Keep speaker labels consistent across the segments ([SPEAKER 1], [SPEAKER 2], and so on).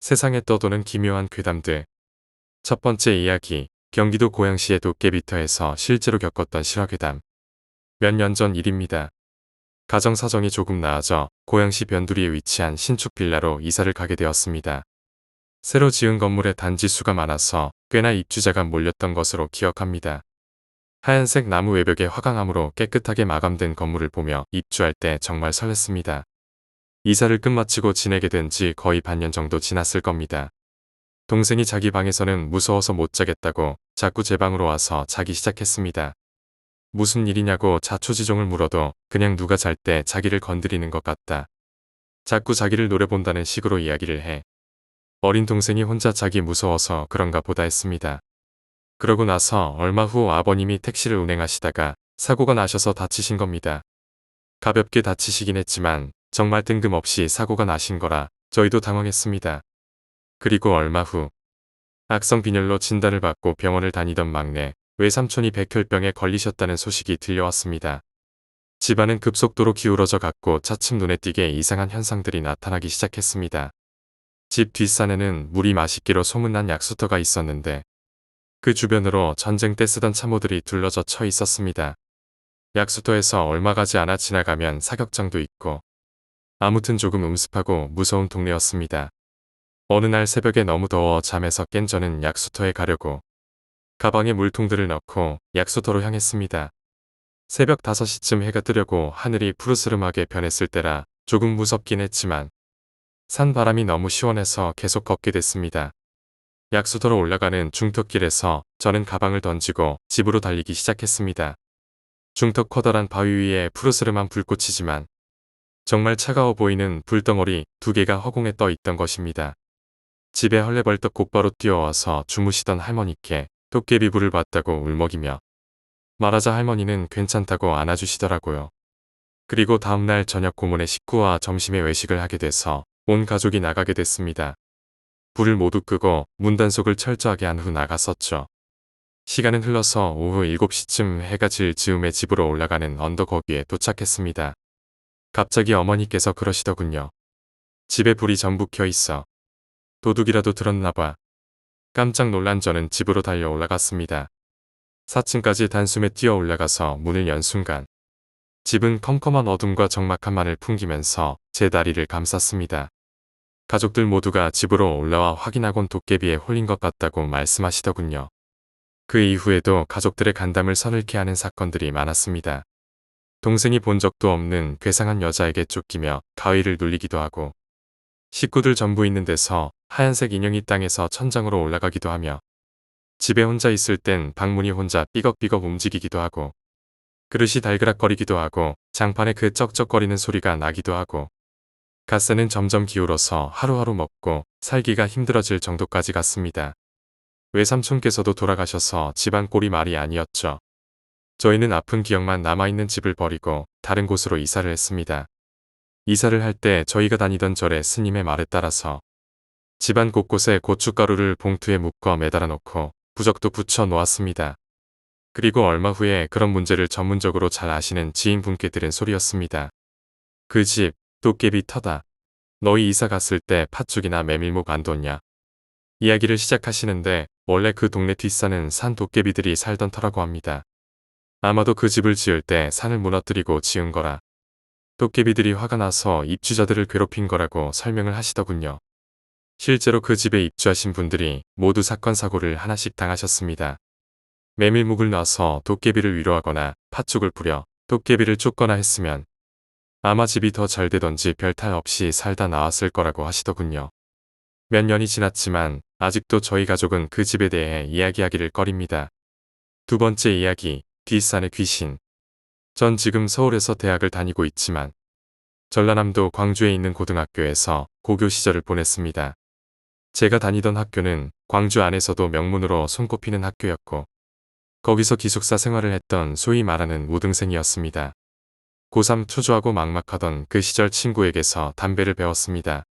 [SPEAKER 1] 세상에 떠도는 기묘한 괴담들. 첫 번째 이야기, 경기도 고양시의 도깨비터에서 실제로 겪었던 실화괴담. 몇 년 전 일입니다. 가정 사정이 조금 나아져 고양시 변두리에 위치한 신축 빌라로 이사를 가게 되었습니다. 새로 지은 건물에 단지 수가 많아서 꽤나 입주자가 몰렸던 것으로 기억합니다. 하얀색 나무 외벽의 화강암으로 깨끗하게 마감된 건물을 보며 입주할 때 정말 설렜습니다. 이사를 끝마치고 지내게 된 지 거의 반년 정도 지났을 겁니다. 동생이 자기 방에서는 무서워서 못 자겠다고 자꾸 제 방으로 와서 자기 시작했습니다. 무슨 일이냐고 자초지종을 물어도 그냥 누가 잘 때 자기를 건드리는 것 같다. 자꾸 자기를 노려본다는 식으로 이야기를 해. 어린 동생이 혼자 자기 무서워서 그런가 보다 했습니다. 그러고 나서 얼마 후 아버님이 택시를 운행하시다가 사고가 나셔서 다치신 겁니다. 가볍게 다치시긴 했지만 정말 뜬금없이 사고가 나신 거라 저희도 당황했습니다. 그리고 얼마 후 악성 빈혈로 진단을 받고 병원을 다니던 막내 외삼촌이 백혈병에 걸리셨다는 소식이 들려왔습니다. 집안은 급속도로 기울어져 갔고 차츰 눈에 띄게 이상한 현상들이 나타나기 시작했습니다. 집 뒷산에는 물이 맛있기로 소문난 약수터가 있었는데 그 주변으로 전쟁 때 쓰던 참호들이 둘러져 처 있었습니다. 약수터에서 얼마 가지 않아 지나가면 사격장도 있고 아무튼 조금 음습하고 무서운 동네였습니다. 어느 날 새벽에 너무 더워 잠에서 깬 저는 약수터에 가려고 가방에 물통들을 넣고 약수터로 향했습니다. 새벽 5시쯤 해가 뜨려고 하늘이 푸르스름하게 변했을 때라 조금 무섭긴 했지만 산바람이 너무 시원해서 계속 걷게 됐습니다. 약수터로 올라가는 중턱길에서 저는 가방을 던지고 집으로 달리기 시작했습니다. 중턱 커다란 바위 위에 푸르스름한 불꽃이지만 정말 차가워 보이는 불덩어리 2개가 허공에 떠 있던 것입니다. 집에 헐레벌떡 곧바로 뛰어와서 주무시던 할머니께 도깨비불을 봤다고 울먹이며 말하자 할머니는 괜찮다고 안아주시더라고요. 그리고 다음날 저녁 고모네 식구와 점심에 외식을 하게 돼서 온 가족이 나가게 됐습니다. 불을 모두 끄고 문단속을 철저하게 한 후 나갔었죠. 시간은 흘러서 오후 7시쯤 해가 질 즈음에 집으로 올라가는 언덕 거기에 도착했습니다. 갑자기 어머니께서 그러시더군요. 집에 불이 전부 켜 있어. 도둑이라도 들었나봐. 깜짝 놀란 저는 집으로 달려 올라갔습니다. 4층까지 단숨에 뛰어 올라가서 문을 연 순간 집은 컴컴한 어둠과 적막함만을 풍기면서 제 다리를 감쌌습니다. 가족들 모두가 집으로 올라와 확인하곤 도깨비에 홀린 것 같다고 말씀하시더군요. 그 이후에도 가족들의 간담을 서늘케 하는 사건들이 많았습니다. 동생이 본 적도 없는 괴상한 여자에게 쫓기며 가위를 눌리기도 하고 식구들 전부 있는 데서 하얀색 인형이 땅에서 천장으로 올라가기도 하며 집에 혼자 있을 땐 방문이 혼자 삐걱삐걱 움직이기도 하고 그릇이 달그락거리기도 하고 장판에 그 쩍쩍거리는 소리가 나기도 하고 갓새는 점점 기울어서 하루하루 먹고 살기가 힘들어질 정도까지 갔습니다. 외삼촌께서도 돌아가셔서 집안 꼴이 말이 아니었죠. 저희는 아픈 기억만 남아있는 집을 버리고 다른 곳으로 이사를 했습니다. 이사를 할 때 저희가 다니던 절에 스님의 말에 따라서 집안 곳곳에 고춧가루를 봉투에 묶어 매달아 놓고 부적도 붙여 놓았습니다. 그리고 얼마 후에 그런 문제를 전문적으로 잘 아시는 지인분께 들은 소리였습니다. 그 집 도깨비 터다. 너희 이사 갔을 때 팥죽이나 메밀묵 안 뒀냐? 이야기를 시작하시는데 원래 그 동네 뒷산은 산 도깨비들이 살던 터라고 합니다. 아마도 그 집을 지을 때 산을 무너뜨리고 지은 거라 도깨비들이 화가 나서 입주자들을 괴롭힌 거라고 설명을 하시더군요. 실제로 그 집에 입주하신 분들이 모두 사건 사고를 하나씩 당하셨습니다. 메밀묵을 놔서 도깨비를 위로하거나 팥죽을 뿌려 도깨비를 쫓거나 했으면 아마 집이 더 잘 되던지 별탈 없이 살다 나왔을 거라고 하시더군요. 몇 년이 지났지만 아직도 저희 가족은 그 집에 대해 이야기하기를 꺼립니다. 두 번째 이야기, 뒷산의 귀신. 전 지금 서울에서 대학을 다니고 있지만 전라남도 광주에 있는 고등학교에서 고교 시절을 보냈습니다. 제가 다니던 학교는 광주 안에서도 명문으로 손꼽히는 학교였고 거기서 기숙사 생활을 했던 소위 말하는 우등생이었습니다. 고3 초조하고 막막하던 그 시절 친구에게서 담배를 배웠습니다.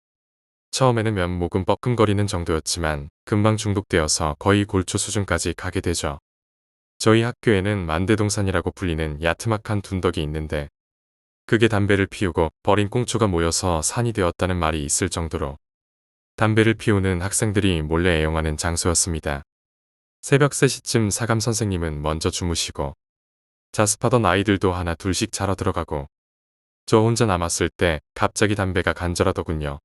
[SPEAKER 1] 처음에는 몇 모금 뻐끔거리는 정도였지만 금방 중독되어서 거의 골초 수준까지 가게 되죠. 저희 학교에는 만대동산이라고 불리는 야트막한 둔덕이 있는데 그게 담배를 피우고 버린 꽁초가 모여서 산이 되었다는 말이 있을 정도로 담배를 피우는 학생들이 몰래 애용하는 장소였습니다. 새벽 3시쯤 사감 선생님은 먼저 주무시고 자습하던 아이들도 하나 둘씩 자러 들어가고 저 혼자 남았을 때 갑자기 담배가 간절하더군요.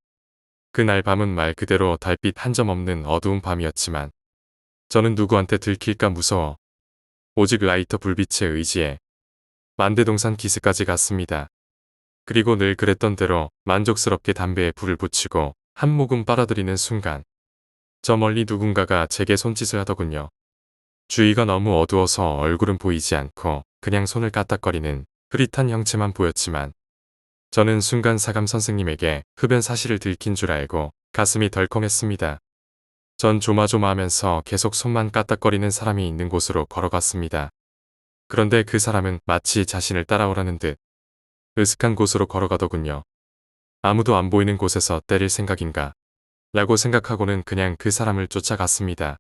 [SPEAKER 1] 그날 밤은 말 그대로 달빛 한 점 없는 어두운 밤이었지만 저는 누구한테 들킬까 무서워 오직 라이터 불빛에 의지해 만대동산 기슭까지 갔습니다. 그리고 늘 그랬던 대로 만족스럽게 담배에 불을 붙이고 한 모금 빨아들이는 순간 저 멀리 누군가가 제게 손짓을 하더군요. 주위가 너무 어두워서 얼굴은 보이지 않고 그냥 손을 까딱거리는 흐릿한 형체만 보였지만 저는 순간 사감 선생님에게 흡연 사실을 들킨 줄 알고 가슴이 덜컹했습니다. 전 조마조마하면서 계속 손만 까딱거리는 사람이 있는 곳으로 걸어갔습니다. 그런데 그 사람은 마치 자신을 따라오라는 듯 으슥한 곳으로 걸어가더군요. 아무도 안 보이는 곳에서 때릴 생각인가 라고 생각하고는 그냥 그 사람을 쫓아갔습니다.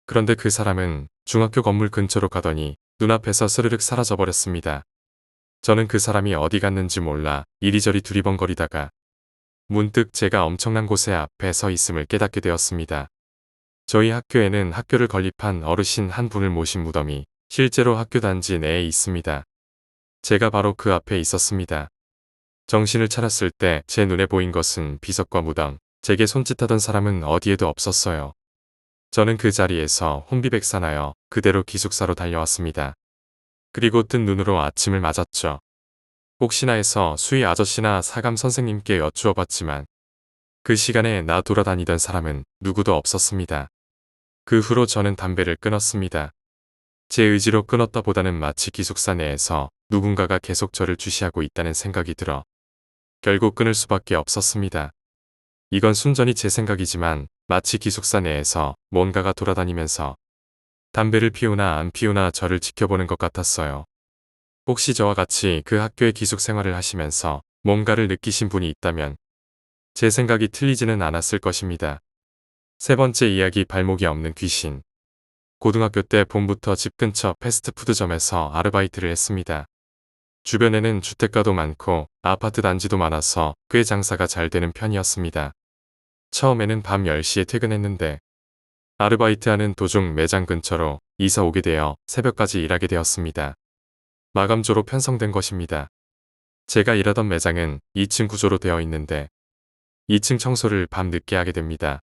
[SPEAKER 1] 그런데 그 사람은 중학교 건물 근처로 가더니 눈앞에서 스르륵 사라져버렸습니다. 저는 그 사람이 어디 갔는지 몰라 이리저리 두리번거리다가 문득 제가 엄청난 곳에 앞에 서 있음을 깨닫게 되었습니다. 저희 학교에는 학교를 건립한 어르신 한 분을 모신 무덤이 실제로 학교 단지 내에 있습니다. 제가 바로 그 앞에 있었습니다. 정신을 차렸을 때 제 눈에 보인 것은 비석과 무덤, 제게 손짓하던 사람은 어디에도 없었어요. 저는 그 자리에서 혼비백산하여 그대로 기숙사로 달려왔습니다. 그리고 뜬 눈으로 아침을 맞았죠. 혹시나 해서 수희 아저씨나 사감 선생님께 여쭈어 봤지만 그 시간에 나 돌아다니던 사람은 누구도 없었습니다. 그 후로 저는 담배를 끊었습니다. 제 의지로 끊었다 보다는 마치 기숙사 내에서 누군가가 계속 저를 주시하고 있다는 생각이 들어 결국 끊을 수밖에 없었습니다. 이건 순전히 제 생각이지만 마치 기숙사 내에서 뭔가가 돌아다니면서 담배를 피우나 안 피우나 저를 지켜보는 것 같았어요. 혹시 저와 같이 그 학교의 기숙 생활을 하시면서 뭔가를 느끼신 분이 있다면 제 생각이 틀리지는 않았을 것입니다. 세 번째 이야기 발목이 없는 귀신. 고등학교 때 봄부터 집 근처 패스트푸드점에서 아르바이트를 했습니다. 주변에는 주택가도 많고 아파트 단지도 많아서 꽤 장사가 잘 되는 편이었습니다. 처음에는 밤 10시에 퇴근했는데 아르바이트하는 도중 매장 근처로 이사 오게 되어 새벽까지 일하게 되었습니다. 마감조로 편성된 것입니다. 제가 일하던 매장은 2층 구조로 되어 있는데 2층 청소를 밤 늦게 하게 됩니다.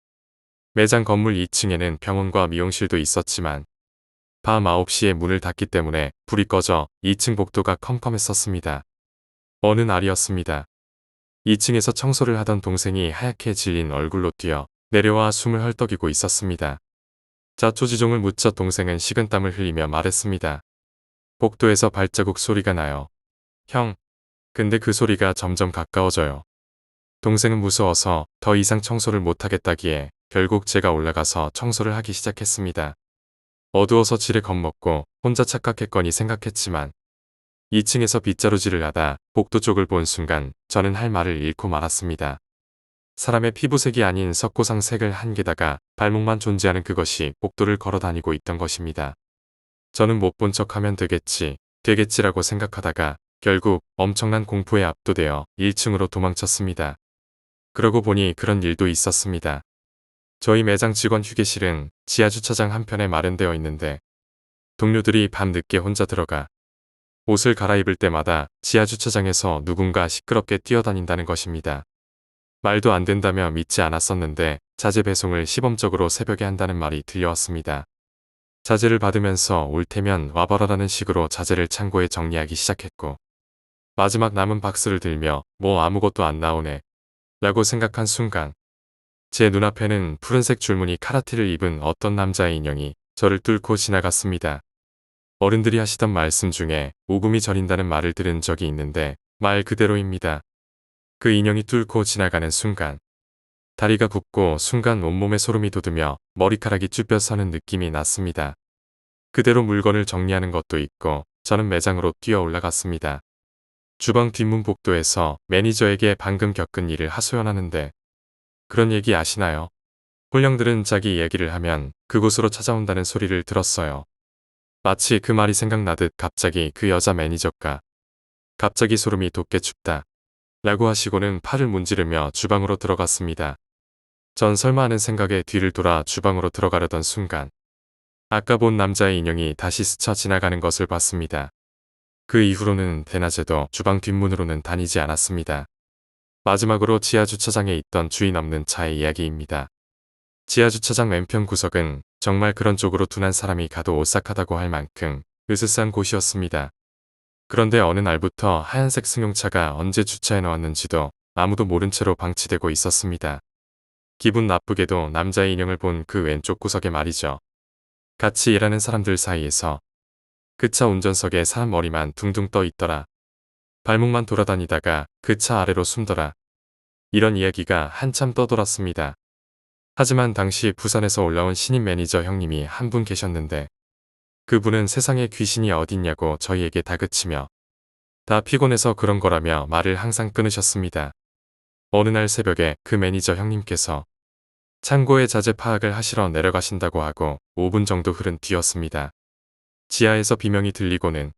[SPEAKER 1] 매장 건물 2층에는 병원과 미용실도 있었지만 밤 9시에 문을 닫기 때문에 불이 꺼져 2층 복도가 컴컴했었습니다. 어느 날이었습니다. 2층에서 청소를 하던 동생이 하얗게 질린 얼굴로 뛰어 내려와 숨을 헐떡이고 있었습니다. 자초지종을 묻자 동생은 식은땀을 흘리며 말했습니다. 복도에서 발자국 소리가 나요. 형, 근데 그 소리가 점점 가까워져요. 동생은 무서워서 더 이상 청소를 못하겠다기에 결국 제가 올라가서 청소를 하기 시작했습니다. 어두워서 지레 겁먹고 혼자 착각했거니 생각했지만 2층에서 빗자루질을 하다 복도 쪽을 본 순간 저는 할 말을 잃고 말았습니다. 사람의 피부색이 아닌 석고상 색을 한 게다가 발목만 존재하는 그것이 복도를 걸어 다니고 있던 것입니다. 저는 못 본 척하면 되겠지라고 생각하다가 결국 엄청난 공포에 압도되어 1층으로 도망쳤습니다. 그러고 보니 그런 일도 있었습니다. 저희 매장 직원 휴게실은 지하주차장 한편에 마련되어 있는데 동료들이 밤늦게 혼자 들어가 옷을 갈아입을 때마다 지하주차장에서 누군가 시끄럽게 뛰어다닌다는 것입니다. 말도 안 된다며 믿지 않았었는데 자재 배송을 시범적으로 새벽에 한다는 말이 들려왔습니다. 자재를 받으면서 올 테면 와봐라라는 식으로 자재를 창고에 정리하기 시작했고 마지막 남은 박스를 들며 뭐 아무것도 안 나오네 라고 생각한 순간 제 눈앞에는 푸른색 줄무늬 카라티를 입은 어떤 남자의 인형이 저를 뚫고 지나갔습니다. 어른들이 하시던 말씀 중에 오금이 저린다는 말을 들은 적이 있는데 말 그대로입니다. 그 인형이 뚫고 지나가는 순간 다리가 굽고 순간 온몸에 소름이 돋으며 머리카락이 쭈뼛서는 느낌이 났습니다. 그대로 물건을 정리하는 것도 있고 저는 매장으로 뛰어 올라갔습니다. 주방 뒷문 복도에서 매니저에게 방금 겪은 일을 하소연하는데 그런 얘기 아시나요? 홀령들은 자기 얘기를 하면 그곳으로 찾아온다는 소리를 들었어요. 마치 그 말이 생각나듯 갑자기 그 여자 매니저가 갑자기 소름이 돋게 춥다 라고 하시고는 팔을 문지르며 주방으로 들어갔습니다. 전 설마 하는 생각에 뒤를 돌아 주방으로 들어가려던 순간 아까 본 남자의 인형이 다시 스쳐 지나가는 것을 봤습니다. 그 이후로는 대낮에도 주방 뒷문으로는 다니지 않았습니다. 마지막으로 지하주차장에 있던 주인 없는 차의 이야기입니다. 지하주차장 왼편 구석은 정말 그런 쪽으로 둔한 사람이 가도 오싹하다고 할 만큼 으스스한 곳이었습니다. 그런데 어느 날부터 하얀색 승용차가 언제 주차해 놓았는지도 아무도 모른 채로 방치되고 있었습니다. 기분 나쁘게도 남자의 인형을 본 그 왼쪽 구석에 말이죠. 같이 일하는 사람들 사이에서 그 차 운전석에 사람 머리만 둥둥 떠 있더라. 발목만 돌아다니다가 그 차 아래로 숨더라. 이런 이야기가 한참 떠돌았습니다. 하지만 당시 부산에서 올라온 신임 매니저 형님이 한 분 계셨는데 그분은 세상에 귀신이 어딨냐고 저희에게 다그치며 다 피곤해서 그런 거라며 말을 항상 끊으셨습니다. 어느 날 새벽에 그 매니저 형님께서 창고에 자재 파악을 하시러 내려가신다고 하고 5분 정도 흐른 뒤였습니다. 지하에서 비명이 들리고는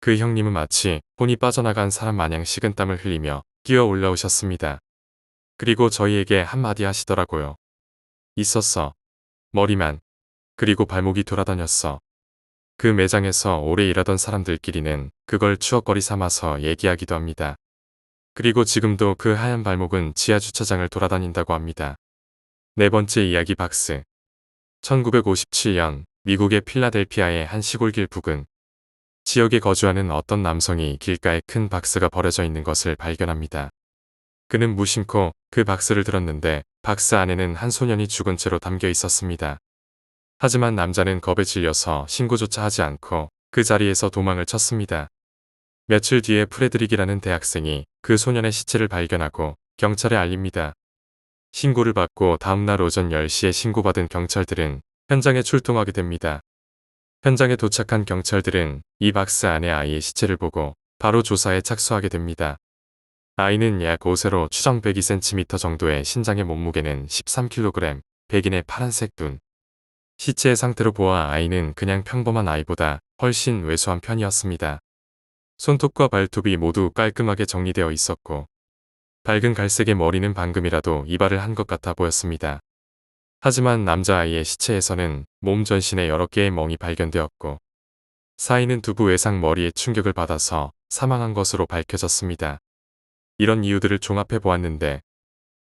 [SPEAKER 1] 그 형님은 마치 혼이 빠져나간 사람 마냥 식은땀을 흘리며 기어 올라오셨습니다. 그리고 저희에게 한마디 하시더라고요. 있었어. 머리만. 그리고 발목이 돌아다녔어. 그 매장에서 오래 일하던 사람들끼리는 그걸 추억거리 삼아서 얘기하기도 합니다. 그리고 지금도 그 하얀 발목은 지하 주차장을 돌아다닌다고 합니다. 네 번째 이야기 박스. 1957년 미국의 필라델피아의 한 시골길 부근 지역에 거주하는 어떤 남성이 길가에 큰 박스가 버려져 있는 것을 발견합니다. 그는 무심코 그 박스를 들었는데 박스 안에는 한 소년이 죽은 채로 담겨 있었습니다. 하지만 남자는 겁에 질려서 신고조차 하지 않고 그 자리에서 도망을 쳤습니다. 며칠 뒤에 프레드릭이라는 대학생이 그 소년의 시체를 발견하고 경찰에 알립니다. 신고를 받고 다음날 오전 10시에 신고받은 경찰들은 현장에 출동하게 됩니다. 현장에 도착한 경찰들은 이 박스 안에 아이의 시체를 보고 바로 조사에 착수하게 됩니다. 아이는 약 5세로 추정 102cm 정도의 신장의 몸무게는 13kg, 백인의 파란색 눈. 시체의 상태로 보아 아이는 그냥 평범한 아이보다 훨씬 왜소한 편이었습니다. 손톱과 발톱이 모두 깔끔하게 정리되어 있었고 밝은 갈색의 머리는 방금이라도 이발을 한 것 같아 보였습니다. 하지만 남자아이의 시체에서는 몸 전신에 여러 개의 멍이 발견되었고 사인은 두부 외상 머리에 충격을 받아서 사망한 것으로 밝혀졌습니다. 이런 이유들을 종합해 보았는데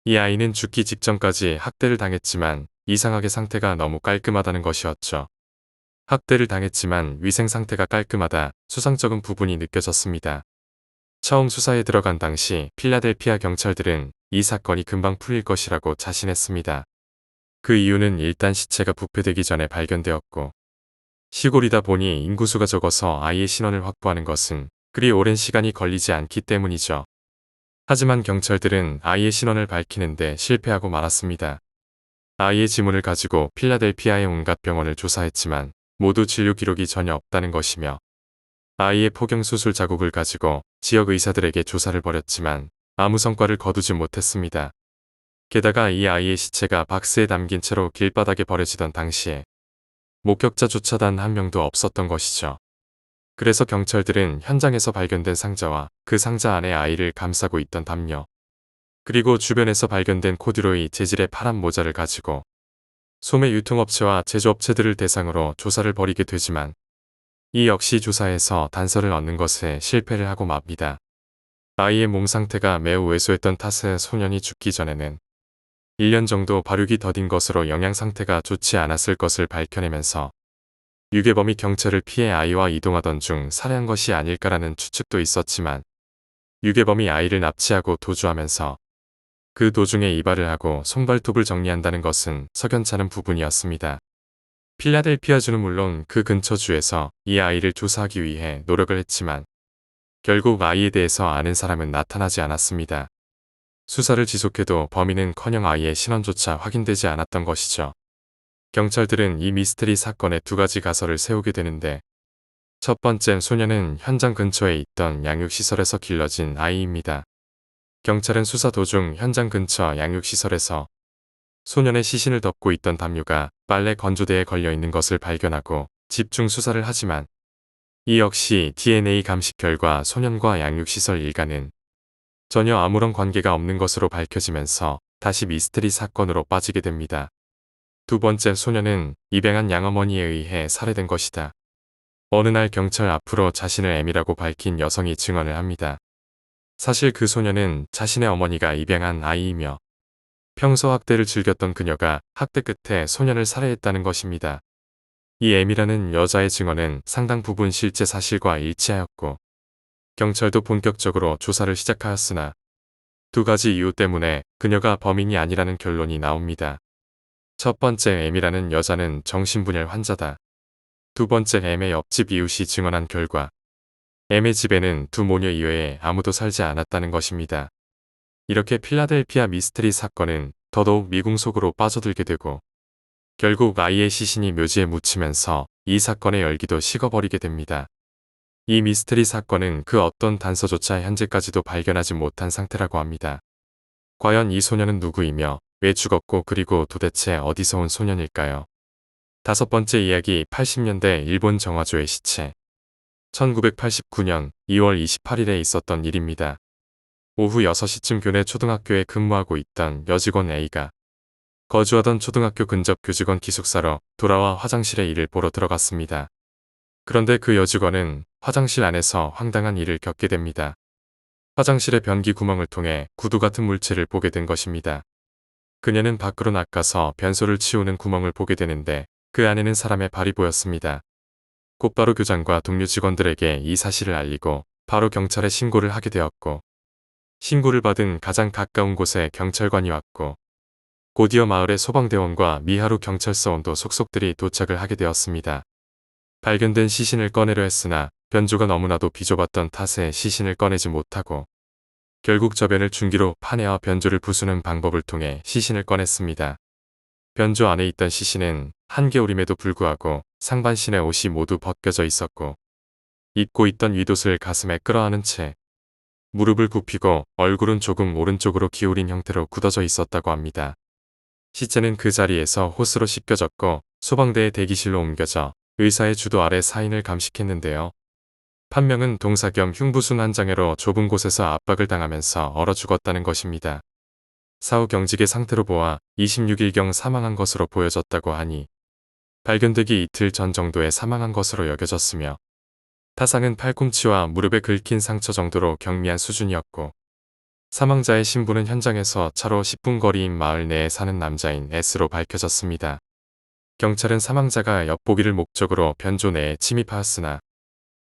[SPEAKER 1] 이 아이는 죽기 직전까지 학대를 당했지만 이상하게 상태가 너무 깔끔하다는 것이었죠. 학대를 당했지만 위생 상태가 깔끔하다 수상쩍은 부분이 느껴졌습니다. 처음 수사에 들어간 당시 필라델피아 경찰들은 이 사건이 금방 풀릴 것이라고 자신했습니다. 그 이유는 일단 시체가 부패되기 전에 발견되었고 시골이다 보니 인구수가 적어서 아이의 신원을 확보하는 것은 그리 오랜 시간이 걸리지 않기 때문이죠. 하지만 경찰들은 아이의 신원을 밝히는데 실패하고 말았습니다. 아이의 지문을 가지고 필라델피아의 온갖 병원을 조사했지만 모두 진료 기록이 전혀 없다는 것이며 아이의 포경수술 자국을 가지고 지역 의사들에게 조사를 벌였지만 아무 성과를 거두지 못했습니다. 게다가 이 아이의 시체가 박스에 담긴 채로 길바닥에 버려지던 당시에 목격자조차 단 한 명도 없었던 것이죠. 그래서 경찰들은 현장에서 발견된 상자와 그 상자 안에 아이를 감싸고 있던 담요, 그리고 주변에서 발견된 코듀로이 재질의 파란 모자를 가지고 소매 유통업체와 제조업체들을 대상으로 조사를 벌이게 되지만 이 역시 조사에서 단서를 얻는 것에 실패를 하고 맙니다. 아이의 몸 상태가 매우 왜소했던 탓에 소년이 죽기 전에는 1년 정도 발육이 더딘 것으로 영양 상태가 좋지 않았을 것을 밝혀내면서 유괴범이 경찰을 피해 아이와 이동하던 중 살해한 것이 아닐까라는 추측도 있었지만 유괴범이 아이를 납치하고 도주하면서 그 도중에 이발을 하고 손발톱을 정리한다는 것은 석연찮은 부분이었습니다. 필라델피아주는 물론 그 근처 주에서 이 아이를 조사하기 위해 노력을 했지만 결국 아이에 대해서 아는 사람은 나타나지 않았습니다. 수사를 지속해도 범인은커녕 아이의 신원조차 확인되지 않았던 것이죠. 경찰들은 이 미스테리 사건에 두 가지 가설을 세우게 되는데 첫 번째 소년은 현장 근처에 있던 양육시설에서 길러진 아이입니다. 경찰은 수사 도중 현장 근처 양육시설에서 소년의 시신을 덮고 있던 담요가 빨래 건조대에 걸려 있는 것을 발견하고 집중 수사를 하지만 이 역시 DNA 감식 결과 소년과 양육시설 일가는 전혀 아무런 관계가 없는 것으로 밝혀지면서 다시 미스테리 사건으로 빠지게 됩니다. 두 번째 소녀는 입양한 양어머니에 의해 살해된 것이다. 어느 날 경찰 앞으로 자신을 M이라고 밝힌 여성이 증언을 합니다. 사실 그 소녀는 자신의 어머니가 입양한 아이이며 평소 학대를 즐겼던 그녀가 학대 끝에 소년을 살해했다는 것입니다. 이 M이라는 여자의 증언은 상당 부분 실제 사실과 일치하였고 경찰도 본격적으로 조사를 시작하였으나 두 가지 이유 때문에 그녀가 범인이 아니라는 결론이 나옵니다. 첫 번째 M이라는 여자는 정신분열 환자다. 두 번째 M의 옆집 이웃이 증언한 결과 M의 집에는 두 모녀 이외에 아무도 살지 않았다는 것입니다. 이렇게 필라델피아 미스테리 사건은 더더욱 미궁 속으로 빠져들게 되고 결국 아이의 시신이 묘지에 묻히면서 이 사건의 열기도 식어버리게 됩니다. 이 미스테리 사건은 그 어떤 단서조차 현재까지도 발견하지 못한 상태라고 합니다. 과연 이 소녀는 누구이며 왜 죽었고 그리고 도대체 어디서 온 소년일까요? 다섯 번째 이야기 80년대 일본 정화조의 시체. 1989년 2월 28일에 있었던 일입니다. 오후 6시쯤 교내 초등학교에 근무하고 있던 여직원 A가 거주하던 초등학교 근접 교직원 기숙사로 돌아와 화장실에 일을 보러 들어갔습니다. 그런데 그 여직원은 화장실 안에서 황당한 일을 겪게 됩니다. 화장실의 변기 구멍을 통해 구두 같은 물체를 보게 된 것입니다. 그녀는 밖으로 나가서 변소를 치우는 구멍을 보게 되는데 그 안에는 사람의 발이 보였습니다. 곧바로 교장과 동료 직원들에게 이 사실을 알리고 바로 경찰에 신고를 하게 되었고 신고를 받은 가장 가까운 곳에 경찰관이 왔고 곧이어 마을의 소방대원과 미하루 경찰서원도 속속들이 도착을 하게 되었습니다. 발견된 시신을 꺼내려 했으나 변조가 너무나도 비좁았던 탓에 시신을 꺼내지 못하고 결국 저변을 중기로 파내어 변조를 부수는 방법을 통해 시신을 꺼냈습니다. 변조 안에 있던 시신은 한겨울임에도 불구하고 상반신의 옷이 모두 벗겨져 있었고 입고 있던 윗옷을 가슴에 끌어안은 채 무릎을 굽히고 얼굴은 조금 오른쪽으로 기울인 형태로 굳어져 있었다고 합니다. 시체는 그 자리에서 호스로 씻겨졌고 소방대의 대기실로 옮겨져 의사의 주도 아래 사인을 감식했는데요. 판명은 동사 겸 흉부순환 장애로 좁은 곳에서 압박을 당하면서 얼어 죽었다는 것입니다. 사후 경직의 상태로 보아 26일경 사망한 것으로 보여졌다고 하니 발견되기 이틀 전 정도에 사망한 것으로 여겨졌으며 타상은 팔꿈치와 무릎에 긁힌 상처 정도로 경미한 수준이었고 사망자의 신분은 현장에서 차로 10분 거리인 마을 내에 사는 남자인 S로 밝혀졌습니다. 경찰은 사망자가 엿보기를 목적으로 변조 내에 침입하였으나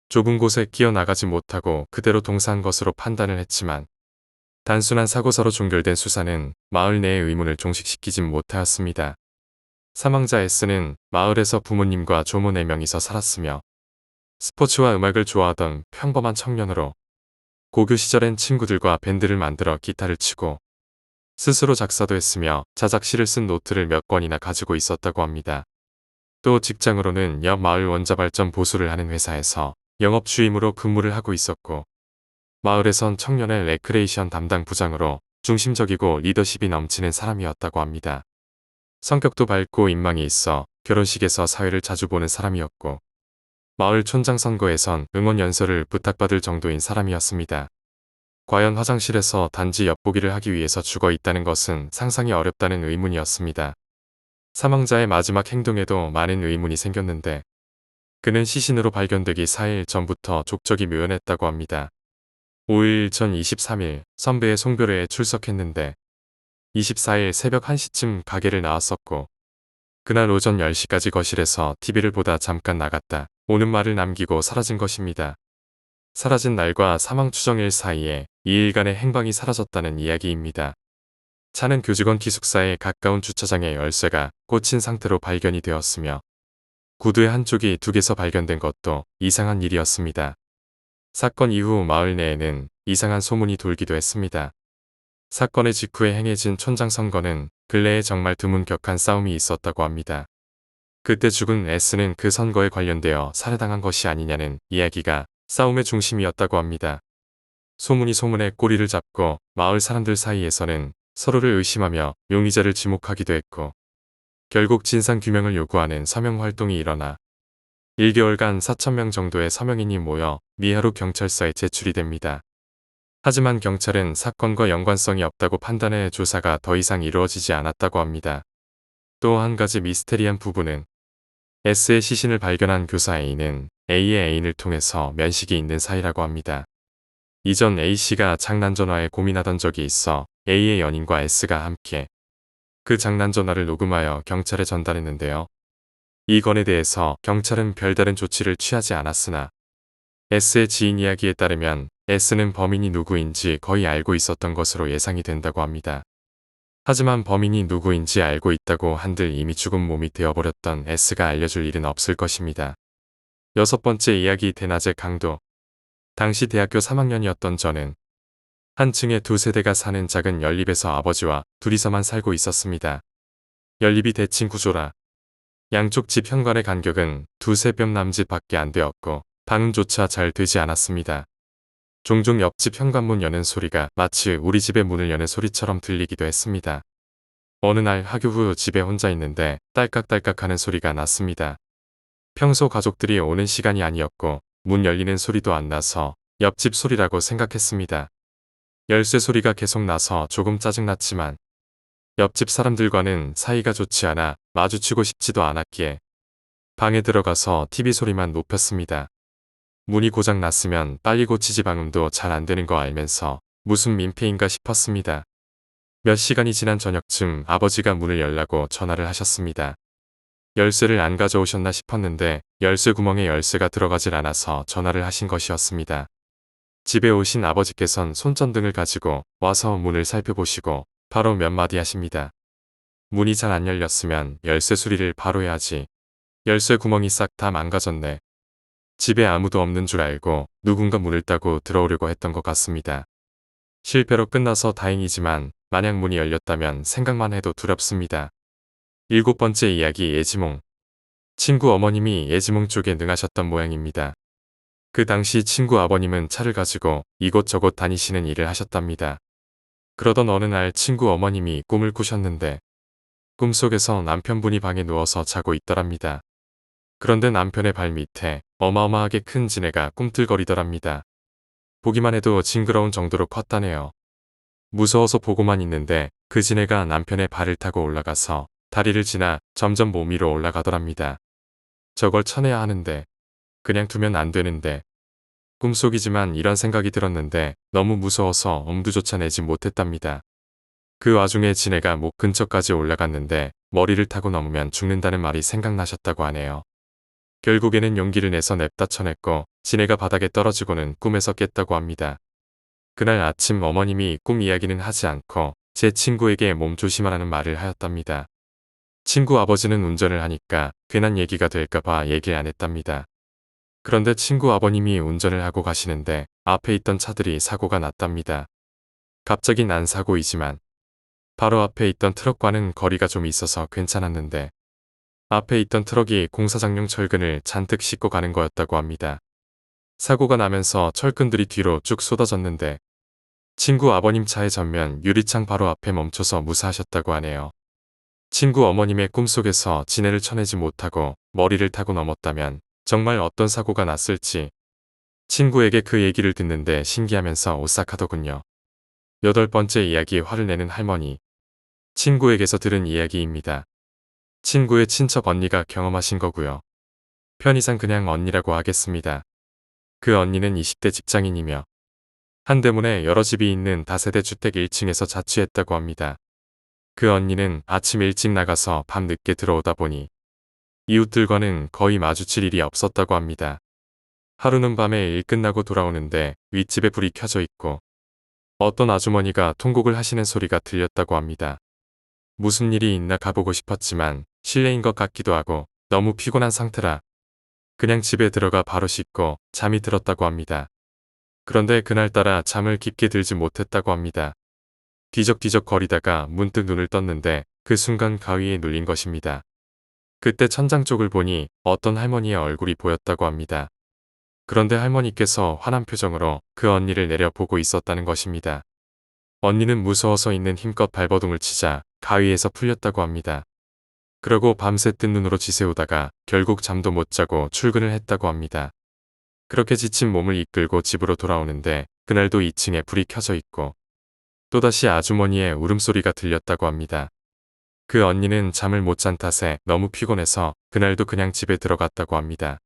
[SPEAKER 1] 좁은 곳에 끼어나가지 못하고 그대로 동사한 것으로 판단을 했지만 단순한 사고사로 종결된 수사는 마을 내의 의문을 종식시키진 못하였습니다. 사망자 S는 마을에서 부모님과 조모 4명이서 살았으며 스포츠와 음악을 좋아하던 평범한 청년으로 고교 시절엔 친구들과 밴드를 만들어 기타를 치고 스스로 작사도 했으며 자작시를 쓴 노트를 몇 권이나 가지고 있었다고 합니다. 또 직장으로는 옆 마을 원자발전 보수를 하는 회사에서 영업주임으로 근무를 하고 있었고 마을에선 청년의 레크레이션 담당 부장으로 중심적이고 리더십이 넘치는 사람이었다고 합니다. 성격도 밝고 인망이 있어 결혼식에서 사회를 자주 보는 사람이었고 마을 촌장 선거에선 응원 연설을 부탁받을 정도인 사람이었습니다. 과연 화장실에서 단지 엿보기를 하기 위해서 죽어 있다는 것은 상상이 어렵다는 의문이었습니다. 사망자의 마지막 행동에도 많은 의문이 생겼는데 그는 시신으로 발견되기 4일 전부터 족적이 묘연했다고 합니다. 5일 전 23일 선배의 송별회에 출석했는데 24일 새벽 1시쯤 가게를 나왔었고 그날 오전 10시까지 거실에서 TV를 보다 잠깐 나갔다 오는 말을 남기고 사라진 것입니다. 사라진 날과 사망 추정일 사이에 2일간의 행방이 사라졌다는 이야기입니다. 차는 교직원 기숙사에 가까운 주차장에 열쇠가 꽂힌 상태로 발견이 되었으며 구두의 한쪽이 둑에서 발견된 것도 이상한 일이었습니다. 사건 이후 마을 내에는 이상한 소문이 돌기도 했습니다. 사건의 직후에 행해진 촌장 선거는 근래에 정말 드문격한 싸움이 있었다고 합니다. 그때 죽은 S는 그 선거에 관련되어 살해당한 것이 아니냐는 이야기가 싸움의 중심이었다고 합니다. 소문이 소문에 꼬리를 잡고 마을 사람들 사이에서는 서로를 의심하며 용의자를 지목하기도 했고 결국 진상규명을 요구하는 서명활동이 일어나 1개월간 4,000명 정도의 서명인이 모여 미하루 경찰서에 제출이 됩니다. 하지만 경찰은 사건과 연관성이 없다고 판단해 조사가 더 이상 이루어지지 않았다고 합니다. 또 한 가지 미스테리한 부분은 S의 시신을 발견한 교사 A는 A의 애인을 통해서 면식이 있는 사이라고 합니다. 이전 A씨가 장난전화에 고민하던 적이 있어 A의 연인과 S가 함께 그 장난전화를 녹음하여 경찰에 전달했는데요. 이 건에 대해서 경찰은 별다른 조치를 취하지 않았으나 S의 지인 이야기에 따르면 S는 범인이 누구인지 거의 알고 있었던 것으로 예상이 된다고 합니다. 하지만 범인이 누구인지 알고 있다고 한들 이미 죽은 몸이 되어버렸던 S가 알려줄 일은 없을 것입니다. 여섯 번째 이야기 대낮의 강도. 당시 대학교 3학년이었던 저는 한 층에 두 세대가 사는 작은 연립에서 아버지와 둘이서만 살고 있었습니다. 연립이 대칭 구조라 양쪽 집 현관의 간격은 두세 뼘 남짓 밖에 안 되었고 방음조차 잘 되지 않았습니다. 종종 옆집 현관문 여는 소리가 마치 우리 집의 문을 여는 소리처럼 들리기도 했습니다. 어느 날 학교 후 집에 혼자 있는데 딸깍딸깍 하는 소리가 났습니다. 평소 가족들이 오는 시간이 아니었고 문 열리는 소리도 안 나서 옆집 소리라고 생각했습니다. 열쇠 소리가 계속 나서 조금 짜증났지만 옆집 사람들과는 사이가 좋지 않아 마주치고 싶지도 않았기에 방에 들어가서 TV 소리만 높였습니다. 문이 고장 났으면 빨리 고치지 방음도 잘 안 되는 거 알면서 무슨 민폐인가 싶었습니다. 몇 시간이 지난 저녁쯤 아버지가 문을 열라고 전화를 하셨습니다. 열쇠를 안 가져오셨나 싶었는데 열쇠 구멍에 열쇠가 들어가질 않아서 전화를 하신 것이었습니다. 집에 오신 아버지께선 손전등을 가지고 와서 문을 살펴보시고 바로 몇 마디 하십니다. 문이 잘 안 열렸으면 열쇠 수리를 바로 해야지. 열쇠 구멍이 싹 다 망가졌네. 집에 아무도 없는 줄 알고 누군가 문을 따고 들어오려고 했던 것 같습니다. 실패로 끝나서 다행이지만 만약 문이 열렸다면 생각만 해도 두렵습니다. 일곱 번째 이야기 예지몽. 친구 어머님이 예지몽 쪽에 능하셨던 모양입니다. 그 당시 친구 아버님은 차를 가지고 이곳저곳 다니시는 일을 하셨답니다. 그러던 어느 날 친구 어머님이 꿈을 꾸셨는데 꿈속에서 남편분이 방에 누워서 자고 있더랍니다. 그런데 남편의 발 밑에 어마어마하게 큰 지네가 꿈틀거리더랍니다. 보기만 해도 징그러운 정도로 컸다네요. 무서워서 보고만 있는데 그 지네가 남편의 발을 타고 올라가서 다리를 지나 점점 몸 위로 올라가더랍니다. 저걸 쳐내야 하는데 그냥 두면 안 되는데 꿈속이지만 이런 생각이 들었는데 너무 무서워서 엄두조차 내지 못했답니다. 그 와중에 지네가 목 근처까지 올라갔는데 머리를 타고 넘으면 죽는다는 말이 생각나셨다고 하네요. 결국에는 용기를 내서 냅다 쳐냈고 지네가 바닥에 떨어지고는 꿈에서 깼다고 합니다. 그날 아침 어머님이 꿈 이야기는 하지 않고 제 친구에게 몸 조심하라는 말을 하였답니다. 친구 아버지는 운전을 하니까 괜한 얘기가 될까봐 얘기 안 했답니다. 그런데 친구 아버님이 운전을 하고 가시는데 앞에 있던 차들이 사고가 났답니다. 갑자기 난 사고이지만 바로 앞에 있던 트럭과는 거리가 좀 있어서 괜찮았는데 앞에 있던 트럭이 공사장용 철근을 잔뜩 싣고 가는 거였다고 합니다. 사고가 나면서 철근들이 뒤로 쭉 쏟아졌는데 친구 아버님 차의 전면 유리창 바로 앞에 멈춰서 무사하셨다고 하네요. 친구 어머님의 꿈속에서 지네를 쳐내지 못하고 머리를 타고 넘었다면 정말 어떤 사고가 났을지 친구에게 그 얘기를 듣는데 신기하면서 오싹하더군요. 여덟 번째 이야기 화를 내는 할머니. 친구에게서 들은 이야기입니다. 친구의 친척 언니가 경험하신 거고요. 편의상 그냥 언니라고 하겠습니다. 그 언니는 20대 직장인이며 한대문에 여러 집이 있는 다세대 주택 1층에서 자취했다고 합니다. 그 언니는 아침 일찍 나가서 밤 늦게 들어오다 보니 이웃들과는 거의 마주칠 일이 없었다고 합니다. 하루는 밤에 일 끝나고 돌아오는데 윗집에 불이 켜져 있고 어떤 아주머니가 통곡을 하시는 소리가 들렸다고 합니다. 무슨 일이 있나 가보고 싶었지만 실례인 것 같기도 하고 너무 피곤한 상태라 그냥 집에 들어가 바로 씻고 잠이 들었다고 합니다. 그런데 그날따라 잠을 깊게 들지 못했다고 합니다. 뒤적뒤적 거리다가 문득 눈을 떴는데 그 순간 가위에 눌린 것입니다. 그때 천장 쪽을 보니 어떤 할머니의 얼굴이 보였다고 합니다. 그런데 할머니께서 화난 표정으로 그 언니를 내려보고 있었다는 것입니다. 언니는 무서워서 있는 힘껏 발버둥을 치자 가위에서 풀렸다고 합니다. 그러고 밤새 뜬 눈으로 지새우다가 결국 잠도 못 자고 출근을 했다고 합니다. 그렇게 지친 몸을 이끌고 집으로 돌아오는데 그날도 2층에 불이 켜져 있고 또다시 아주머니의 울음소리가 들렸다고 합니다. 그 언니는 잠을 못 잔 탓에 너무 피곤해서 그날도 그냥 집에 들어갔다고 합니다.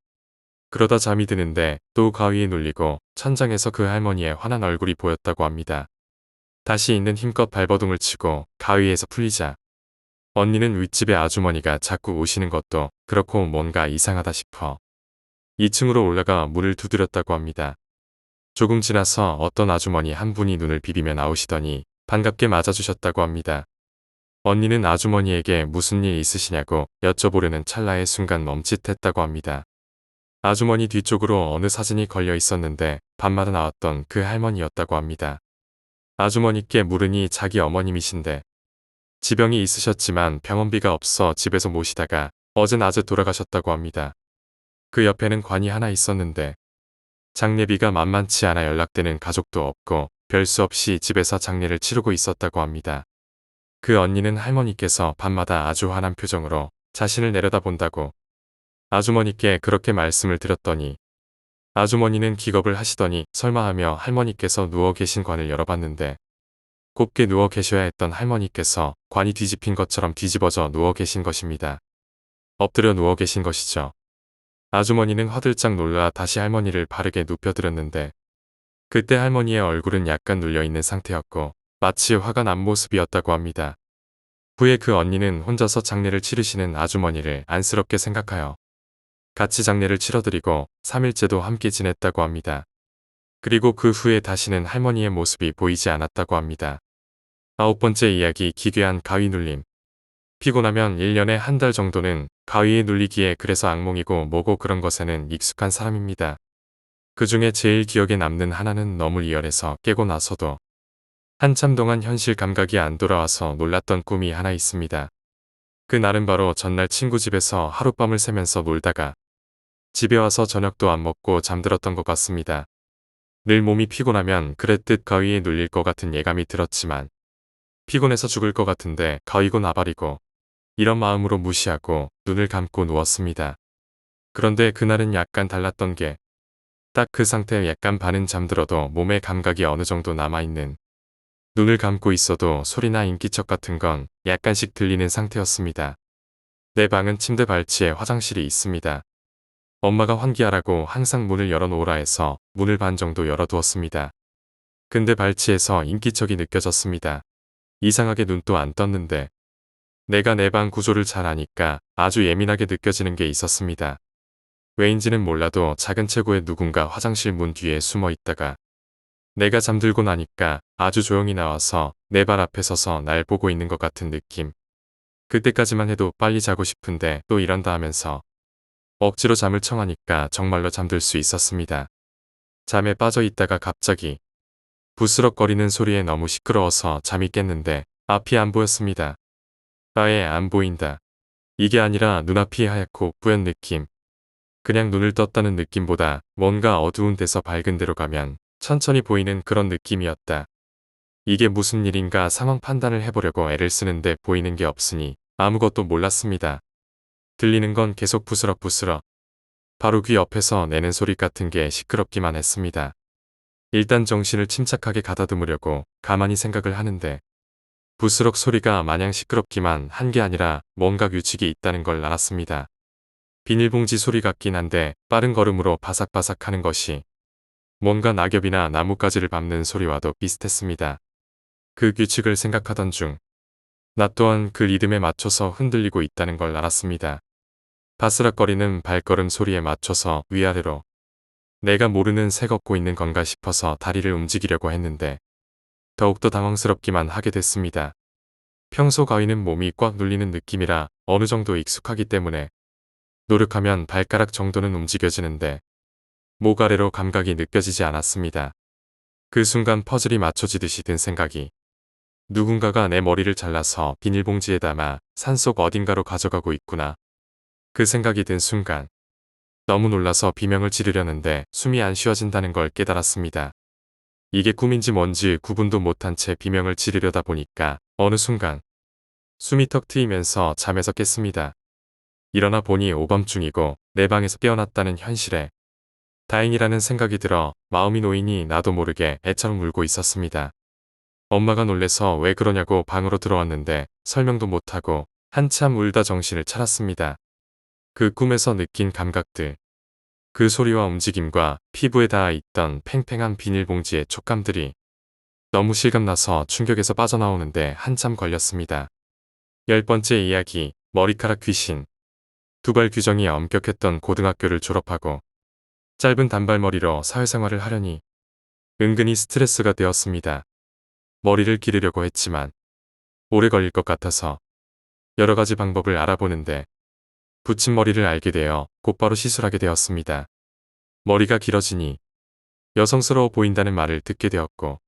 [SPEAKER 1] 그러다 잠이 드는데 또 가위에 눌리고 천장에서 그 할머니의 환한 얼굴이 보였다고 합니다. 다시 있는 힘껏 발버둥을 치고 가위에서 풀리자 언니는 윗집의 아주머니가 자꾸 우시는 것도 그렇고 뭔가 이상하다 싶어 2층으로 올라가 문을 두드렸다고 합니다. 조금 지나서 어떤 아주머니 한 분이 눈을 비비며 나오시더니 반갑게 맞아주셨다고 합니다. 언니는 아주머니에게 무슨 일 있으시냐고 여쭤보려는 찰나의 순간 멈칫했다고 합니다. 아주머니 뒤쪽으로 어느 사진이 걸려 있었는데 밤마다 나왔던 그 할머니였다고 합니다. 아주머니께 물으니 자기 어머님이신데 지병이 있으셨지만 병원비가 없어 집에서 모시다가 어제 낮에 돌아가셨다고 합니다. 그 옆에는 관이 하나 있었는데 장례비가 만만치 않아 연락되는 가족도 없고 별 수 없이 집에서 장례를 치르고 있었다고 합니다. 그 언니는 할머니께서 밤마다 아주 환한 표정으로 자신을 내려다본다고 아주머니께 그렇게 말씀을 드렸더니 아주머니는 기겁을 하시더니 설마 하며 할머니께서 누워 계신 관을 열어봤는데 곱게 누워 계셔야 했던 할머니께서 관이 뒤집힌 것처럼 뒤집어져 누워 계신 것입니다. 엎드려 누워 계신 것이죠. 아주머니는 화들짝 놀라 다시 할머니를 바르게 눕혀드렸는데 그때 할머니의 얼굴은 약간 눌려있는 상태였고 마치 화가 난 모습이었다고 합니다. 후에 그 언니는 혼자서 장례를 치르시는 아주머니를 안쓰럽게 생각하여 같이 장례를 치러드리고 3일째도 함께 지냈다고 합니다. 그리고 그 후에 다시는 할머니의 모습이 보이지 않았다고 합니다. 9번째 이야기 기괴한 가위 눌림. 피곤하면 1년에 한 달 정도는 가위에 눌리기에 그래서 악몽이고 뭐고 그런 것에는 익숙한 사람입니다. 그 중에 제일 기억에 남는 하나는 너무 리얼해서 깨고 나서도 한참 동안 현실 감각이 안 돌아와서 놀랐던 꿈이 하나 있습니다. 그날은 바로 전날 친구 집에서 하룻밤을 새면서 놀다가 집에 와서 저녁도 안 먹고 잠들었던 것 같습니다. 늘 몸이 피곤하면 그랬듯 가위에 눌릴 것 같은 예감이 들었지만 피곤해서 죽을 것 같은데 가위고 나발이고 이런 마음으로 무시하고 눈을 감고 누웠습니다. 그런데 그날은 약간 달랐던 게 딱 그 상태에 약간 반은 잠들어도 몸의 감각이 어느 정도 남아있는 눈을 감고 있어도 소리나 인기척 같은 건 약간씩 들리는 상태였습니다. 내 방은 침대 발치에 화장실이 있습니다. 엄마가 환기하라고 항상 문을 열어놓으라 해서 문을 반 정도 열어두었습니다. 근데 발치에서 인기척이 느껴졌습니다. 이상하게 눈도 안 떴는데 내가 내 방 구조를 잘 아니까 아주 예민하게 느껴지는 게 있었습니다. 왜인지는 몰라도 작은 체구에 누군가 화장실 문 뒤에 숨어 있다가 내가 잠들고 나니까 아주 조용히 나와서 내 발 앞에 서서 날 보고 있는 것 같은 느낌. 그때까지만 해도 빨리 자고 싶은데 또 이런다 하면서 억지로 잠을 청하니까 정말로 잠들 수 있었습니다. 잠에 빠져 있다가 갑자기 부스럭거리는 소리에 너무 시끄러워서 잠이 깼는데 앞이 안 보였습니다. 아예 안 보인다. 이게 아니라 눈앞이 하얗고 뿌연 느낌. 그냥 눈을 떴다는 느낌보다 뭔가 어두운 데서 밝은 데로 가면 천천히 보이는 그런 느낌이었다. 이게 무슨 일인가 상황 판단을 해보려고 애를 쓰는데 보이는 게 없으니 아무것도 몰랐습니다. 들리는 건 계속 부스럭부스럭. 바로 귀 옆에서 내는 소리 같은 게 시끄럽기만 했습니다. 일단 정신을 침착하게 가다듬으려고 가만히 생각을 하는데 부스럭 소리가 마냥 시끄럽기만 한 게 아니라 뭔가 규칙이 있다는 걸 알았습니다. 비닐봉지 소리 같긴 한데 빠른 걸음으로 바삭바삭 하는 것이 뭔가 낙엽이나 나뭇가지를 밟는 소리와도 비슷했습니다. 그 규칙을 생각하던 중 나 또한 그 리듬에 맞춰서 흔들리고 있다는 걸 알았습니다. 바스락거리는 발걸음 소리에 맞춰서 위아래로 내가 모르는 새 걷고 있는 건가 싶어서 다리를 움직이려고 했는데 더욱더 당황스럽기만 하게 됐습니다. 평소 가위는 몸이 꽉 눌리는 느낌이라 어느 정도 익숙하기 때문에 노력하면 발가락 정도는 움직여지는데 목 아래로 감각이 느껴지지 않았습니다. 그 순간 퍼즐이 맞춰지듯이 든 생각이 누군가가 내 머리를 잘라서 비닐봉지에 담아 산속 어딘가로 가져가고 있구나. 그 생각이 든 순간 너무 놀라서 비명을 지르려는데 숨이 안 쉬어진다는 걸 깨달았습니다. 이게 꿈인지 뭔지 구분도 못한 채 비명을 지르려다 보니까 어느 순간 숨이 턱 트이면서 잠에서 깼습니다. 일어나 보니 오밤중이고 내 방에서 깨어났다는 현실에 다행이라는 생각이 들어 마음이 놓이니 나도 모르게 애처럼 울고 있었습니다. 엄마가 놀래서 왜 그러냐고 방으로 들어왔는데 설명도 못하고 한참 울다 정신을 차렸습니다. 그 꿈에서 느낀 감각들, 그 소리와 움직임과 피부에 닿아 있던 팽팽한 비닐봉지의 촉감들이 너무 실감나서 충격에서 빠져나오는데 한참 걸렸습니다. 10번째 이야기, 머리카락 귀신. 두발 규정이 엄격했던 고등학교를 졸업하고 짧은 단발머리로 사회생활을 하려니 은근히 스트레스가 되었습니다. 머리를 기르려고 했지만 오래 걸릴 것 같아서 여러 가지 방법을 알아보는데 붙임머리를 알게 되어 곧바로 시술하게 되었습니다. 머리가 길어지니 여성스러워 보인다는 말을 듣게 되었고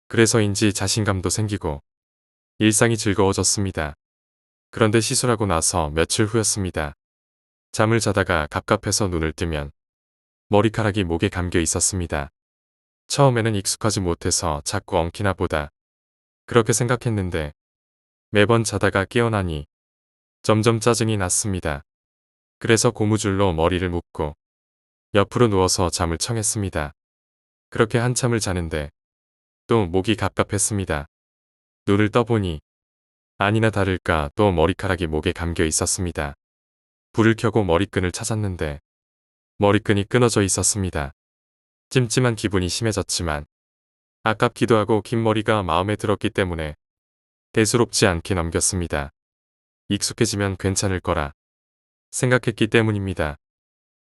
[SPEAKER 1] 그래서인지 자신감도 생기고 일상이 즐거워졌습니다. 그런데 시술하고 나서 며칠 후였습니다. 잠을 자다가 갑갑해서 눈을 뜨면 머리카락이 목에 감겨 있었습니다. 처음에는 익숙하지 못해서 자꾸 엉키나 보다 그렇게 생각했는데 매번 자다가 깨어나니 점점 짜증이 났습니다. 그래서 고무줄로 머리를 묶고 옆으로 누워서 잠을 청했습니다. 그렇게 한참을 자는데 또 목이 갑갑했습니다. 눈을 떠보니 아니나 다를까 또 머리카락이 목에 감겨 있었습니다. 불을 켜고 머리끈을 찾았는데 머리끈이 끊어져 있었습니다. 찜찜한 기분이 심해졌지만 아깝기도 하고 긴 머리가 마음에 들었기 때문에 대수롭지 않게 넘겼습니다. 익숙해지면 괜찮을 거라 생각했기 때문입니다.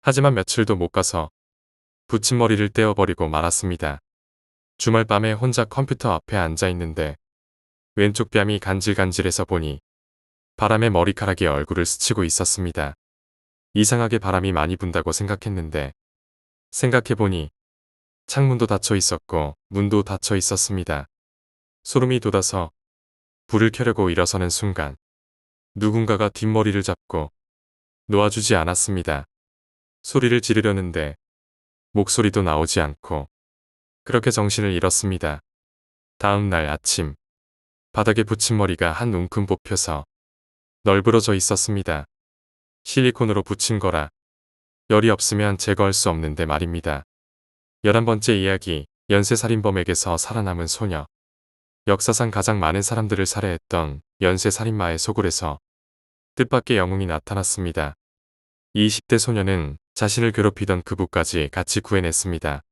[SPEAKER 1] 하지만 며칠도 못 가서 붙임머리를 떼어버리고 말았습니다. 주말 밤에 혼자 컴퓨터 앞에 앉아 있는데 왼쪽 뺨이 간질간질해서 보니 바람에 머리카락이 얼굴을 스치고 있었습니다. 이상하게 바람이 많이 분다고 생각했는데 생각해보니 창문도 닫혀 있었고 문도 닫혀 있었습니다. 소름이 돋아서 불을 켜려고 일어서는 순간 누군가가 뒷머리를 잡고 놓아주지 않았습니다. 소리를 지르려는데 목소리도 나오지 않고 그렇게 정신을 잃었습니다. 다음 날 아침 바닥에 붙임머리가 한 웅큼 뽑혀서 널브러져 있었습니다. 실리콘으로 붙인 거라 열이 없으면 제거할 수 없는데 말입니다. 11번째 이야기, 연쇄살인범에게서 살아남은 소녀. 역사상 가장 많은 사람들을 살해했던 연쇄살인마의 소굴에서 뜻밖의 영웅이 나타났습니다. 20대 소녀는 자신을 괴롭히던 그부까지 같이 구해냈습니다.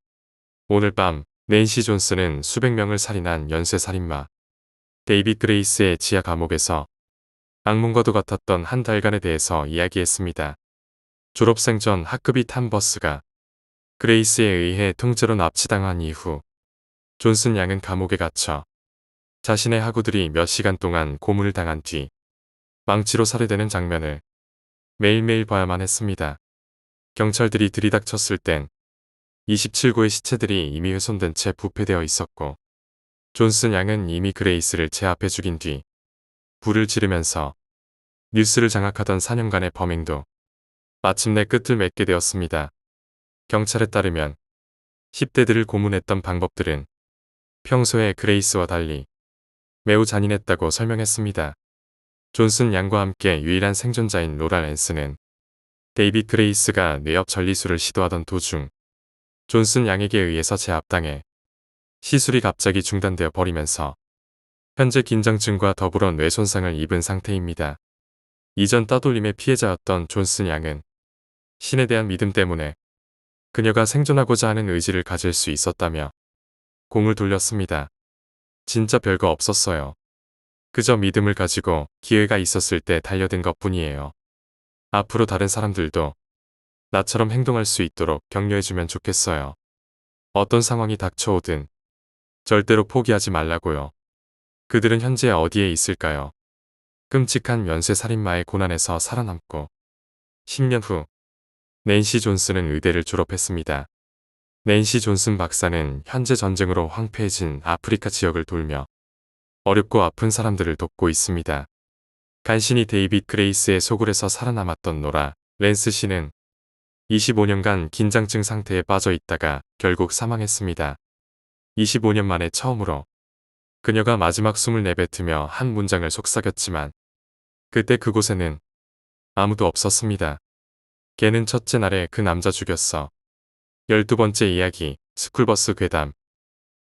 [SPEAKER 1] 오늘 밤 낸시 존슨은 수백 명을 살인한 연쇄살인마 데이빗 그레이스의 지하 감옥에서 악몽과도 같았던 한 달간에 대해서 이야기했습니다. 졸업생 전 학급이 탄 버스가 그레이스에 의해 통째로 납치당한 이후 존슨 양은 감옥에 갇혀 자신의 학우들이 몇 시간 동안 고문을 당한 뒤 망치로 살해되는 장면을 매일매일 봐야만 했습니다. 경찰들이 들이닥쳤을 땐 27구의 시체들이 이미 훼손된 채 부패되어 있었고 존슨 양은 이미 그레이스를 제압해 죽인 뒤 불을 지르면서 뉴스를 장악하던 4년간의 범행도 마침내 끝을 맺게 되었습니다. 경찰에 따르면 10대들을 고문했던 방법들은 평소에 그레이스와 달리 매우 잔인했다고 설명했습니다. 존슨 양과 함께 유일한 생존자인 로라 랜스는 데이빗 그레이스가 뇌엽 전리술을 시도하던 도중 존슨 양에게 의해서 제압당해 시술이 갑자기 중단되어 버리면서 현재 긴장증과 더불어 뇌 손상을 입은 상태입니다. 이전 따돌림의 피해자였던 존슨 양은 신에 대한 믿음 때문에 그녀가 생존하고자 하는 의지를 가질 수 있었다며 공을 돌렸습니다. 진짜 별거 없었어요. 그저 믿음을 가지고 기회가 있었을 때 달려든 것뿐이에요. 앞으로 다른 사람들도 나처럼 행동할 수 있도록 격려해주면 좋겠어요. 어떤 상황이 닥쳐오든 절대로 포기하지 말라고요. 그들은 현재 어디에 있을까요? 끔찍한 연쇄살인마의 고난에서 살아남고 10년 후 낸시 존슨은 의대를 졸업했습니다. 낸시 존슨 박사는 현재 전쟁으로 황폐해진 아프리카 지역을 돌며 어렵고 아픈 사람들을 돕고 있습니다. 간신히 데이빗 그레이스의 소굴에서 살아남았던 노라 랜스 씨는 25년간 긴장증 상태에 빠져 있다가 결국 사망했습니다. 25년 만에 처음으로 그녀가 마지막 숨을 내뱉으며 한 문장을 속삭였지만 그때 그곳에는 아무도 없었습니다. 걔는 첫째 날에 그 남자 죽였어. 12번째 이야기, 스쿨버스 괴담.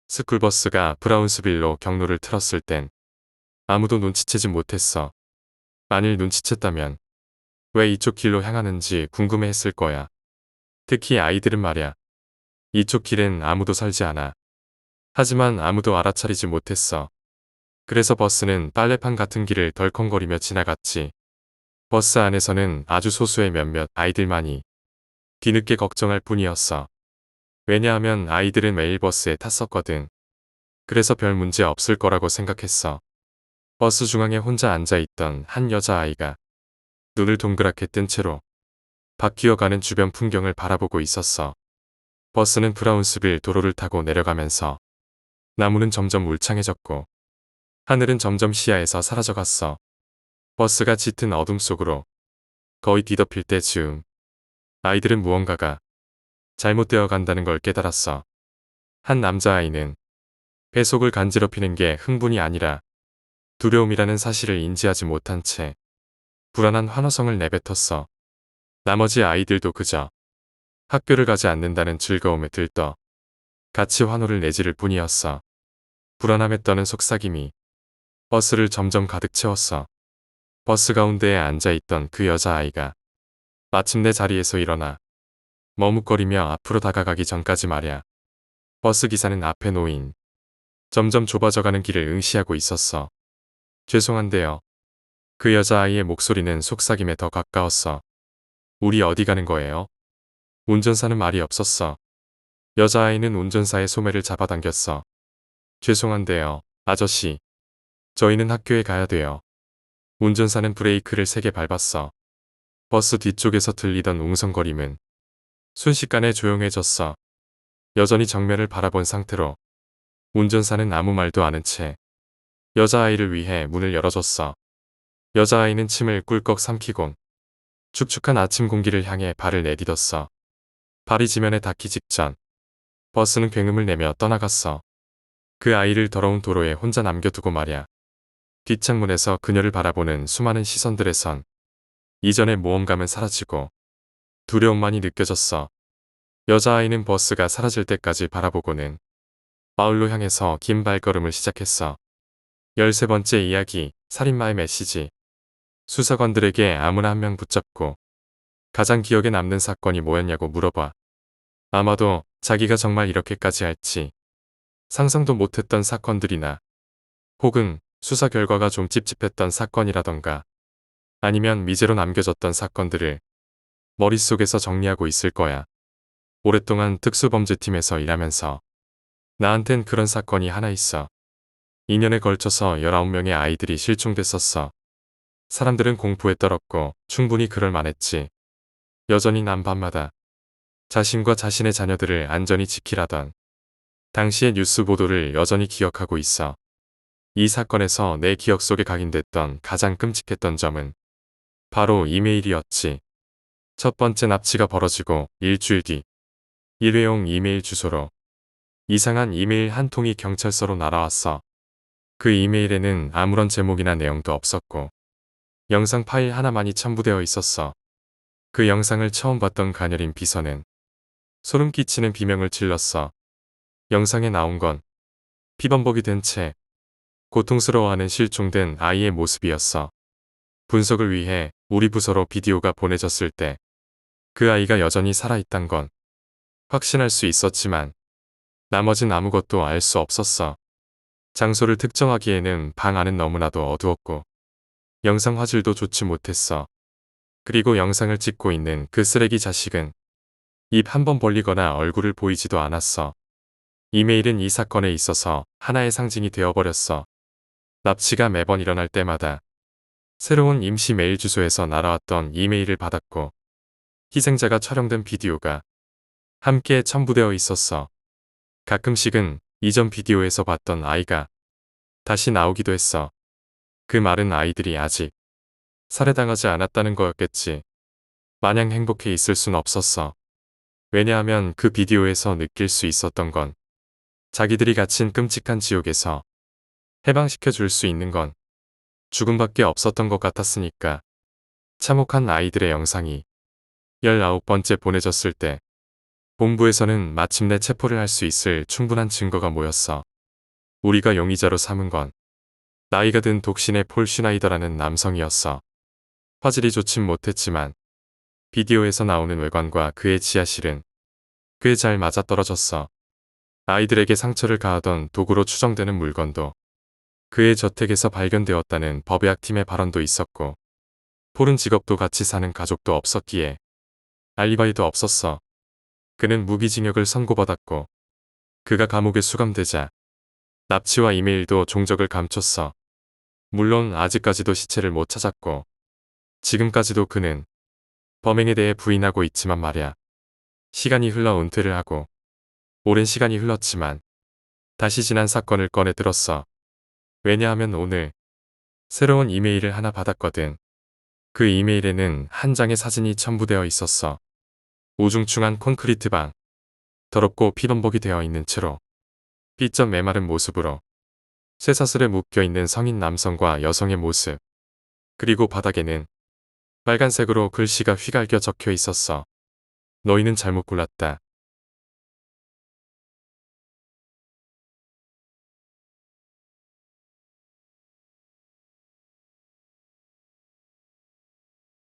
[SPEAKER 1] 스쿨버스가 브라운스빌로 경로를 틀었을 땐 아무도 눈치채지 못했어. 만일 눈치챘다면 왜 이쪽 길로 향하는지 궁금해했을 거야. 특히 아이들은 말야. 이쪽 길엔 아무도 살지 않아. 하지만 아무도 알아차리지 못했어. 그래서 버스는 빨래판 같은 길을 덜컹거리며 지나갔지. 버스 안에서는 아주 소수의 몇몇 아이들만이 뒤늦게 걱정할 뿐이었어. 왜냐하면 아이들은 매일 버스에 탔었거든. 그래서 별 문제 없을 거라고 생각했어. 버스 중앙에 혼자 앉아있던 한 여자아이가 눈을 동그랗게 뜬 채로 바뀌어가는 주변 풍경을 바라보고 있었어. 버스는 브라운스빌 도로를 타고 내려가면서 나무는 점점 울창해졌고 하늘은 점점 시야에서 사라져갔어. 버스가 짙은 어둠 속으로 거의 뒤덮일 때 즈음 아이들은 무언가가 잘못되어 간다는 걸 깨달았어. 한 남자아이는 배속을 간지럽히는 게 흥분이 아니라 두려움이라는 사실을 인지하지 못한 채 불안한 환호성을 내뱉었어. 나머지 아이들도 그저 학교를 가지 않는다는 즐거움에 들떠 같이 환호를 내지를 뿐이었어. 불안함에 떠는 속삭임이 버스를 점점 가득 채웠어. 버스 가운데에 앉아있던 그 여자아이가 마침내 자리에서 일어나 머뭇거리며 앞으로 다가가기 전까지 말야. 버스 기사는 앞에 놓인 점점 좁아져가는 길을 응시하고 있었어. 죄송한데요. 그 여자아이의 목소리는 속삭임에 더 가까웠어. 우리 어디 가는 거예요? 운전사는 말이 없었어. 여자아이는 운전사의 소매를 잡아당겼어. 죄송한데요, 아저씨. 저희는 학교에 가야 돼요. 운전사는 브레이크를 세게 밟았어. 버스 뒤쪽에서 들리던 웅성거림은 순식간에 조용해졌어. 여전히 정면을 바라본 상태로 운전사는 아무 말도 않은 채 여자아이를 위해 문을 열어줬어. 여자아이는 침을 꿀꺽 삼키곤 축축한 아침 공기를 향해 발을 내디뎠어. 발이 지면에 닿기 직전 버스는 굉음을 내며 떠나갔어. 그 아이를 더러운 도로에 혼자 남겨두고 말야. 뒷창문에서 그녀를 바라보는 수많은 시선들에선 이전의 모험감은 사라지고 두려움만이 느껴졌어. 여자아이는 버스가 사라질 때까지 바라보고는 마을로 향해서 긴 발걸음을 시작했어. 13번째 이야기, 살인마의 메시지. 수사관들에게 아무나 한 명 붙잡고 가장 기억에 남는 사건이 뭐였냐고 물어봐. 아마도 자기가 정말 이렇게까지 할지 상상도 못했던 사건들이나 혹은 수사 결과가 좀 찝찝했던 사건이라던가 아니면 미제로 남겨졌던 사건들을 머릿속에서 정리하고 있을 거야. 오랫동안 특수범죄팀에서 일하면서 나한텐 그런 사건이 하나 있어. 2년에 걸쳐서 19명의 아이들이 실종됐었어. 사람들은 공포에 떨었고 충분히 그럴 만했지. 여전히 난 밤마다 자신과 자신의 자녀들을 안전히 지키라던 당시의 뉴스 보도를 여전히 기억하고 있어. 이 사건에서 내 기억 속에 각인됐던 가장 끔찍했던 점은 바로 이메일이었지. 첫 번째 납치가 벌어지고 일주일 뒤 일회용 이메일 주소로 이상한 이메일 한 통이 경찰서로 날아왔어. 그 이메일에는 아무런 제목이나 내용도 없었고 영상 파일 하나만이 첨부되어 있었어. 그 영상을 처음 봤던 가녀린 비서는 소름 끼치는 비명을 질렀어. 영상에 나온 건 피범벅이 된 채 고통스러워하는 실종된 아이의 모습이었어. 분석을 위해 우리 부서로 비디오가 보내졌을 때 그 아이가 여전히 살아있단 건 확신할 수 있었지만 나머진 아무것도 알 수 없었어. 장소를 특정하기에는 방 안은 너무나도 어두웠고 영상 화질도 좋지 못했어. 그리고 영상을 찍고 있는 그 쓰레기 자식은 입 한 번 벌리거나 얼굴을 보이지도 않았어. 이메일은 이 사건에 있어서 하나의 상징이 되어버렸어. 납치가 매번 일어날 때마다 새로운 임시 메일 주소에서 날아왔던 이메일을 받았고 희생자가 촬영된 비디오가 함께 첨부되어 있었어. 가끔씩은 이전 비디오에서 봤던 아이가 다시 나오기도 했어. 그 말은 아이들이 아직 살해당하지 않았다는 거였겠지. 마냥 행복해 있을 순 없었어. 왜냐하면 그 비디오에서 느낄 수 있었던 건 자기들이 갇힌 끔찍한 지옥에서 해방시켜 줄 수 있는 건 죽음밖에 없었던 것 같았으니까. 참혹한 아이들의 영상이 19번째 보내졌을 때 본부에서는 마침내 체포를 할 수 있을 충분한 증거가 모였어. 우리가 용의자로 삼은 건 나이가 든 독신의 폴 슈나이더라는 남성이었어. 화질이 좋진 못했지만 비디오에서 나오는 외관과 그의 지하실은 꽤 잘 맞아떨어졌어. 아이들에게 상처를 가하던 도구로 추정되는 물건도 그의 저택에서 발견되었다는 법의학팀의 발언도 있었고, 폴은 직업도 같이 사는 가족도 없었기에 알리바이도 없었어. 그는 무기징역을 선고받았고, 그가 감옥에 수감되자 납치와 이메일도 종적을 감췄어. 물론 아직까지도 시체를 못 찾았고, 지금까지도 그는 범행에 대해 부인하고 있지만 말야. 시간이 흘러 은퇴를 하고 오랜 시간이 흘렀지만 다시 지난 사건을 꺼내 들었어. 왜냐하면 오늘 새로운 이메일을 하나 받았거든. 그 이메일에는 한 장의 사진이 첨부되어 있었어. 우중충한 콘크리트 방, 더럽고 피범벅이 되어 있는 채로 삐쩍 메마른 모습으로 쇠사슬에 묶여있는 성인 남성과 여성의 모습, 그리고 바닥에는 빨간색으로 글씨가 휘갈겨 적혀 있었어. 너희는 잘못 골랐다.